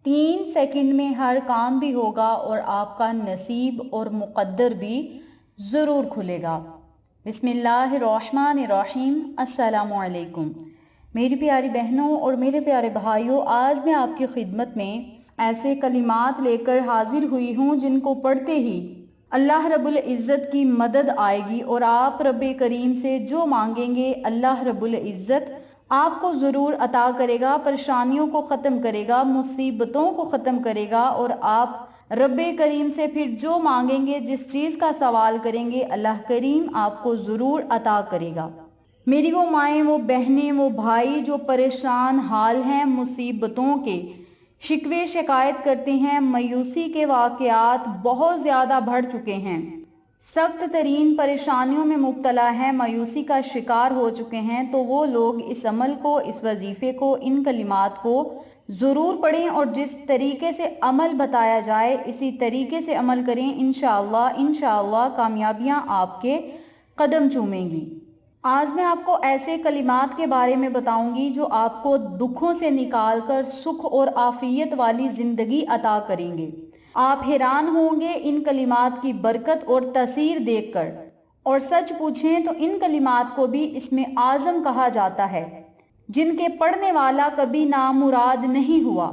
3 second में हर काम भी होगा और आपका नसीब और मुक़द्दर भी ज़रूर खुलेगा। बिस्मिल्लाहिर्रहमानिर्रहीम। अस्सलामु अलैकुम। मेरी प्यारी बहनों और मेरे प्यारे भाइयों, आज मैं आपकी खिदमत में ऐसे कलिमात लेकर हाजिर हुई हूँ जिनको पढ़ते ही अल्लाह रब्बुल इज़्ज़त की मदद आएगी और आप रब्बे करीम से जो मांगेंगे अल्लाह रब्बुल इज़्ज़त आपको ज़रूर अता करेगा, परेशानियों को ख़त्म करेगा, मुसीबतों को ख़त्म करेगा और आप रब्बे करीम से फिर जो मांगेंगे, जिस चीज़ का सवाल करेंगे, अल्लाह करीम आपको ज़रूर अता करेगा। मेरी वो माएँ, वो बहनें, वो भाई जो परेशान हाल हैं, मुसीबतों के शिकवे शिकायत करते हैं, मायूसी के वाक़यात बहुत ज़्यादा बढ़ चुके हैं, सख्त तरीन परेशानियों में मुब्तला हैं, मायूसी का शिकार हो चुके हैं, तो वो लोग इस अमल को, इस वजीफ़े को, इन कलिमात को ज़रूर पढ़ें और जिस तरीके से अमल बताया जाए इसी तरीके से अमल करें। इंशाअल्लाह कामयाबियाँ आपके कदम चूमेंगी। आज मैं आपको ऐसे कलिमात के बारे में बताऊंगी जो आपको दुखों से निकालकर सुख और आफियत वाली ज़िंदगी अता करेंगे। आप हैरान होंगे इन कलिमात की बरकत और तसीर देखकर। और सच पूछें तो इन कलिमात को भी इसमें आज़म कहा जाता है, जिनके पढ़ने वाला कभी नामुराद नहीं हुआ।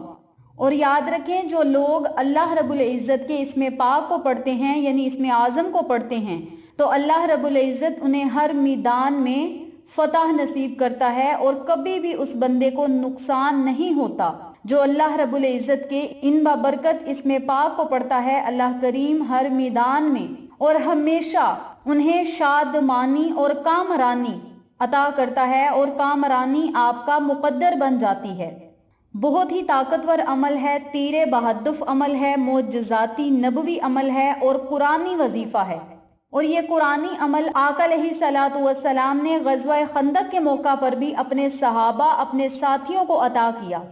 और याद रखें, जो लोग अल्लाह रब्बुल इज़्ज़त के इसमें पाक को पढ़ते हैं, यानी इसमें आज़म को पढ़ते हैं, तो अल्लाह रब्बुल इज़्ज़त उन्हें हर मैदान में फतह नसीब करता है और कभी भी उस बंदे को नुकसान नहीं होता जो अल्लाह रब्बुल इज़्ज़त के इन बाबरकत इसमें पाक को पढ़ता है। अल्लाह करीम हर मैदान में और हमेशा उन्हें शादमानी और कामरानी अता करता है और कामरानी आपका मुकद्दर बन जाती है। बहुत ही ताकतवर अमल है, तीरे बहदुफ अमल है, मोजज़ाती नबवी अमल है और कुरानी वजीफ़ा है। और ये कुरानी अमल आका अलैहिस्सलातु वस्सलाम ने ग़ज़वा खंदक के मौका पर भी अपने सहाबा, अपने साथियों को अता किया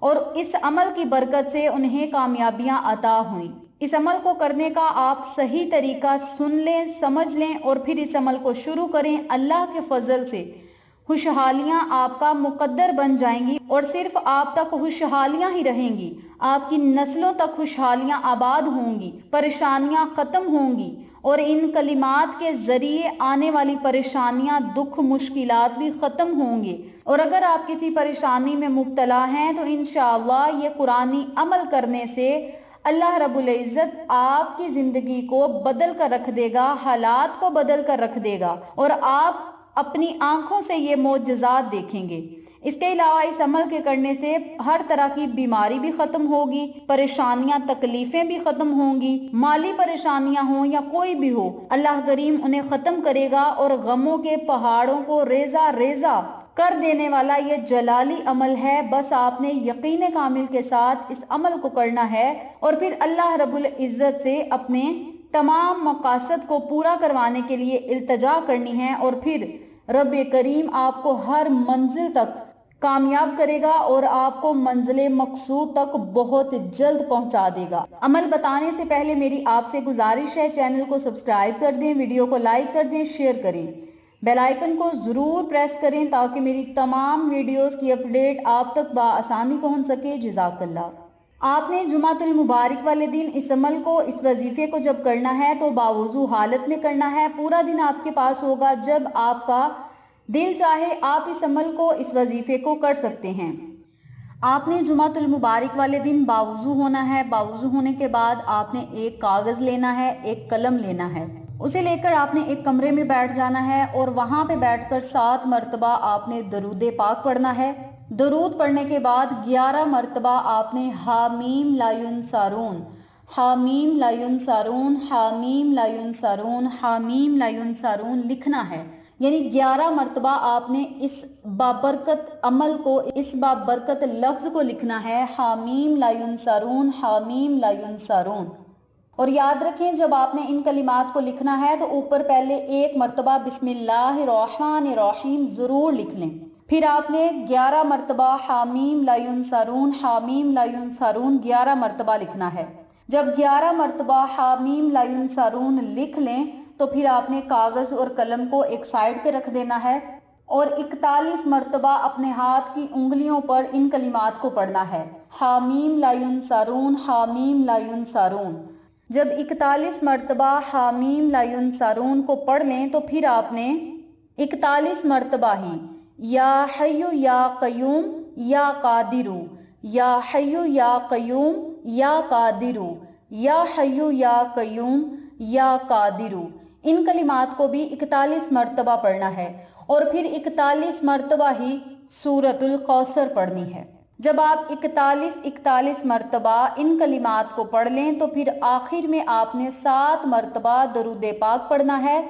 और इस अमल की बरकत से उन्हें कामयाबियां अता हुई। इस अमल को करने का आप सही तरीका सुन लें, समझ लें और फिर इस अमल को शुरू करें। अल्लाह के फजल से खुशहालियां आपका मुकद्दर बन जाएंगी और सिर्फ आप तक खुशहालियां ही रहेंगी, आपकी नस्लों तक खुशहालियां आबाद होंगी, परेशानियां ख़त्म होंगी और इन कलिमात के ज़रिए आने वाली परेशानियां, दुख, मुश्किलात भी ख़त्म होंगे। और अगर आप किसी परेशानी में मुब्तला हैं तो इंशाअल्लाह ये कुरानी अमल करने से अल्लाह रब्बुल इज़्ज़त आपकी ज़िंदगी को बदल कर रख देगा, हालात को बदल कर रख देगा और आप अपनी आंखों से ये मोजज़ात देखेंगे। इसके अलावा इस अमल के करने से हर तरह की बीमारी भी ख़त्म होगी, परेशानियां, तकलीफ़ें भी ख़त्म होंगी, माली परेशानियां हों या कोई भी हो, अल्लाह करीम उन्हें ख़त्म करेगा और गमों के पहाड़ों को रेजा रेजा कर देने वाला ये जलाली अमल है। बस आपने यकीन कामिल के साथ इस अमल को करना है और फिर अल्लाह रब्बुल इज़्ज़त से अपने तमाम मकासद को पूरा करवाने के लिए इल्तिजा करनी है और फिर रब करीम आपको हर मंजिल तक कामयाब करेगा और आपको मंजिल मकसूद तक बहुत जल्द पहुंचा देगा। अमल बताने से पहले मेरी आपसे गुजारिश है, चैनल को सब्सक्राइब कर दें, वीडियो को लाइक कर दें, शेयर करें, बेल आइकन को ज़रूर प्रेस करें ताकि मेरी तमाम वीडियोस की अपडेट आप तक बआसानी पहुंच सके। जज़ाकल्लाह। आपने जुमातुल मुबारक वाले दिन इस अमल को, इस वजीफे को जब करना है तो बावुज़ू हालत में करना है। पूरा दिन आपके पास होगा, जब आपका दिल चाहे आप इस अमल को, इस वजीफे को कर सकते हैं। आपने जुमातुल मुबारक वाले दिन बावुज़ू होना है। बावुज़ू होने के बाद आपने एक कागज़ लेना है, एक कलम लेना है, उसे लेकर आपने एक कमरे में बैठ जाना है और वहाँ पे बैठकर 7 मरतबा आपने दरूद पाक पढ़ना है। दरूद पढ़ने के बाद 11 मरतबा आपने हामीम लायुन सारून, हामीम लायुन सारून, हामीम लायुन सारून, हामीम लायुन सारून लिखना है। यानी 11 मरतबा आपने इस बाबरकत अमल को, इस बाबरकत लफ्ज़ को लिखना है, हामीम लायुन सारून, हामीम लायुन सारून। और याद रखें, जब आपने इन कलिमात को लिखना है तो ऊपर पहले 1 मरतबा बिस्मिल्लाहिर्रहमानिर्रहीम ज़रूर लिख लें। फिर आपने 11 मरतबा हामीम लायुन सारून, हामीम लायुन सारून 11 मरतबा लिखना है। जब 11 मरतबा हामीम लायुन सारून लिख लें तो फिर आपने कागज़ और कलम को एक साइड पे रख देना है اور 41 مرتبہ اپنے ہاتھ کی انگلیوں پر ان کلمات کو پڑھنا ہے، حامیم لا ینصرون، حامیم لا ینصرون۔ جب 41 مرتبہ حامیم لا ینصرون کو پڑھ لیں تو پھر آپ نے 41 مرتبہ ہی یا حیو یا قیوم یا قادرو، یا حیو یا قیوم یا قادرو، یا حیو یا قیوم یا قادرو، ان کلمات کو بھی 41 مرتبہ پڑھنا ہے، اور پھر 41 مرتبہ ہی سورۃ الکوثر پڑھنی ہے۔ جب آپ 41 مرتبہ ان کلمات کو پڑھ لیں تو پھر آخر میں آپ نے 7 مرتبہ درود پاک پڑھنا ہے۔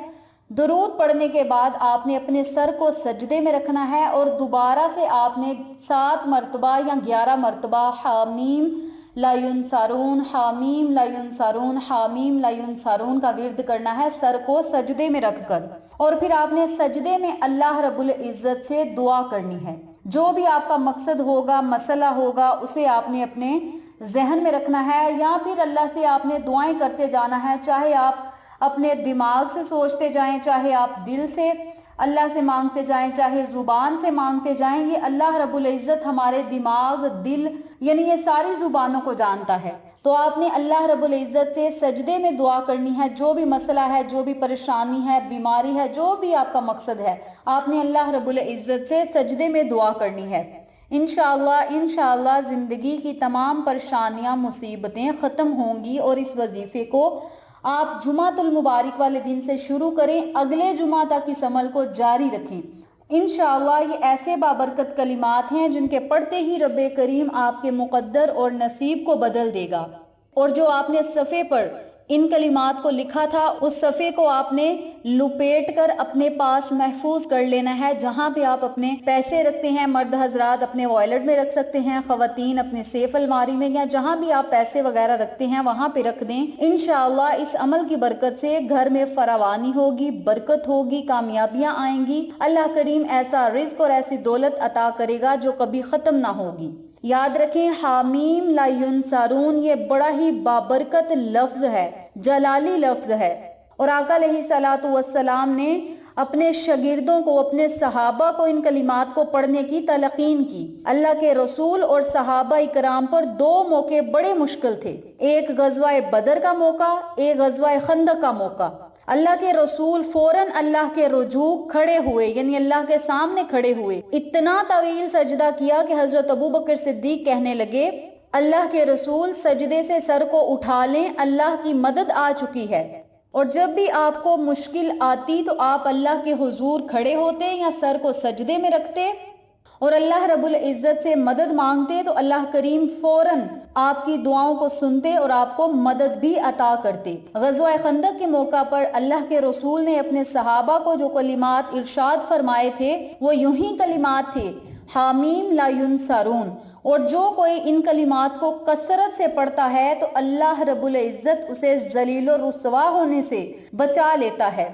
درود پڑھنے کے بعد آپ نے اپنے سر کو سجدے میں رکھنا ہے، اور دوبارہ سے آپ نے 7 مرتبہ یا 11 مرتبہ حامیم لا ینصرون، حامیم لا ینصرون، حامیم لا ینصرون کا ورد کرنا ہے سر کو سجدے میں رکھ کر، اور پھر آپ نے سجدے میں اللہ رب العزت سے دعا کرنی ہے۔ جو بھی آپ کا مقصد ہوگا، مسئلہ ہوگا، اسے آپ نے اپنے ذہن میں رکھنا ہے، یا پھر اللہ سے آپ نے دعائیں کرتے جانا ہے، چاہے آپ اپنے دماغ سے سوچتے جائیں، چاہے آپ دل سے اللہ سے مانگتے جائیں، چاہے زبان سے مانگتے جائیں، یہ اللہ رب العزت ہمارے دماغ، دل، یعنی یہ ساری زبانوں کو جانتا ہے۔ تو آپ نے اللہ رب العزت سے سجدے میں دعا کرنی ہے، جو بھی مسئلہ ہے، جو بھی پریشانی ہے، بیماری ہے، جو بھی آپ کا مقصد ہے، آپ نے اللہ رب العزت سے سجدے میں دعا کرنی ہے۔ انشاءاللہ زندگی کی تمام پریشانیاں، مصیبتیں ختم ہوں گی، اور اس وظیفے کو آپ جمعۃ المبارک والے دن سے شروع کریں، اگلے جمعہ تک اس عمل کو جاری رکھیں۔ انشاءاللہ یہ ایسے بابرکت کلمات ہیں جن کے پڑھتے ہی رب کریم آپ کے مقدر اور نصیب کو بدل دے گا۔ اور جو آپ نے صفحے پر ان کلمات کو لکھا تھا، اس صفحے کو آپ نے لپیٹ کر اپنے پاس محفوظ کر لینا ہے۔ جہاں پہ آپ اپنے پیسے رکھتے ہیں، مرد حضرات اپنے والٹ میں رکھ سکتے ہیں، خواتین اپنے سیف الماری میں، یا جہاں بھی آپ پیسے وغیرہ رکھتے ہیں وہاں پہ رکھ دیں۔ انشاءاللہ اس عمل کی برکت سے گھر میں فراوانی ہوگی، برکت ہوگی، کامیابیاں آئیں گی، اللہ کریم ایسا رزق اور ایسی دولت عطا کرے گا جو کبھی ختم نہ ہوگی۔ یاد رکھیں، حامیم لا ینصرون یہ بڑا ہی بابرکت لفظ ہے، جلالی لفظ ہے، اور آقا علیہ الصلوۃ والسلام نے اپنے شاگردوں کو، اپنے صحابہ کو ان کلمات کو پڑھنے کی تلقین کی۔ اللہ کے رسول اور صحابہ اکرام پر 2 موقع بڑے مشکل تھے، ایک غزوہ بدر کا موقع، ایک غزوہ خندق کا موقع۔ اللہ کے رسول فوراً اللہ کے رجوع کھڑے ہوئے، یعنی اللہ کے سامنے کھڑے ہوئے، اتنا طویل سجدہ کیا کہ حضرت ابوبکر صدیق کہنے لگے، اللہ کے رسول سجدے سے سر کو اٹھا لیں، اللہ کی مدد آ چکی ہے۔ اور جب بھی آپ کو مشکل آتی تو آپ اللہ کے حضور کھڑے ہوتے یا سر کو سجدے میں رکھتے اور اللہ رب العزت سے مدد مانگتے، تو اللہ کریم فوراً آپ کی دعاؤں کو سنتے اور آپ کو مدد بھی عطا کرتے۔ غزوہ خندق کے موقع پر اللہ کے رسول نے اپنے صحابہ کو جو کلمات ارشاد فرمائے تھے وہ یوں ہی کلمات تھے، حامیم لا ینصرون، اور جو کوئی ان کلمات کو کثرت سے پڑھتا ہے تو اللہ رب العزت اسے ذلیل و رسوا ہونے سے بچا لیتا ہے،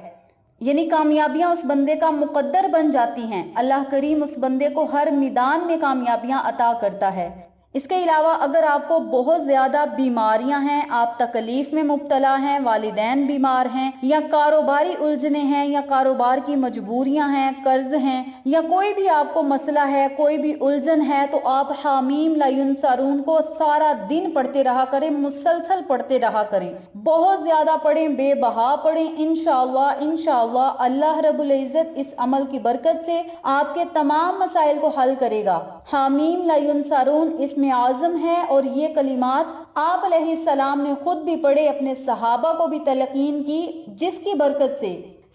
یعنی کامیابیاں اس بندے کا مقدر بن جاتی ہیں۔ اللہ کریم اس بندے کو ہر میدان میں کامیابیاں عطا کرتا ہے۔ اس کے علاوہ اگر آپ کو بہت زیادہ بیماریاں ہیں، آپ تکلیف میں مبتلا ہیں، والدین بیمار ہیں، یا کاروباری الجھنیں ہیں، یا کاروبار کی مجبوریاں ہیں، قرض ہیں، یا کوئی بھی آپ کو مسئلہ ہے، کوئی بھی الجھن ہے، تو آپ حامیم لا ینصرون کو سارا دن پڑھتے رہا کریں، مسلسل پڑھتے رہا کریں، بہت زیادہ پڑھیں، بے بہا پڑھیں۔ انشاءاللہ اللہ رب العزت اس عمل کی برکت سے آپ کے تمام مسائل کو حل کرے گا۔ حامیم لا ینصرون اس میں اعظم ہے، اور یہ کلمات آپ علیہ السلام نے خود بھی پڑھے، اپنے صحابہ کو بھی تلقین کی، جس کی برکت سے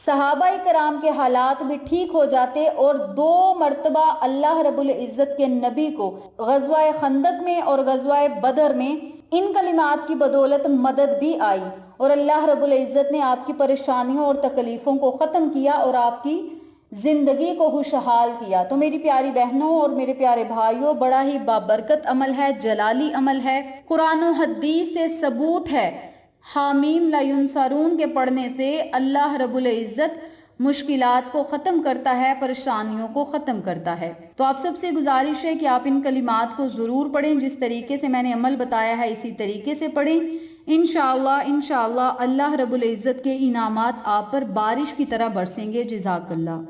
صحابہ کرام کے حالات بھی ٹھیک ہو جاتے، اور 2 مرتبہ اللہ رب العزت کے نبی کو غزوہ خندق میں اور غزوہ بدر میں ان کلمات کی بدولت مدد بھی آئی، اور اللہ رب العزت نے آپ کی پریشانیوں اور تکلیفوں کو ختم کیا اور آپ کی زندگی کو خوشحال کیا۔ تو میری پیاری بہنوں اور میرے پیارے بھائیوں، بڑا ہی بابرکت عمل ہے، جلالی عمل ہے، قرآن و حدیث سے ثبوت ہے، حامیم لا ینصرون کے پڑھنے سے اللہ رب العزت مشکلات کو ختم کرتا ہے، پریشانیوں کو ختم کرتا ہے۔ تو آپ سب سے گزارش ہے کہ آپ ان کلمات کو ضرور پڑھیں، جس طریقے سے میں نے عمل بتایا ہے اسی طریقے سے پڑھیں۔ انشاءاللہ اللہ رب العزت کے انعامات آپ پر بارش کی طرح برسیں گے۔ جزاک اللہ۔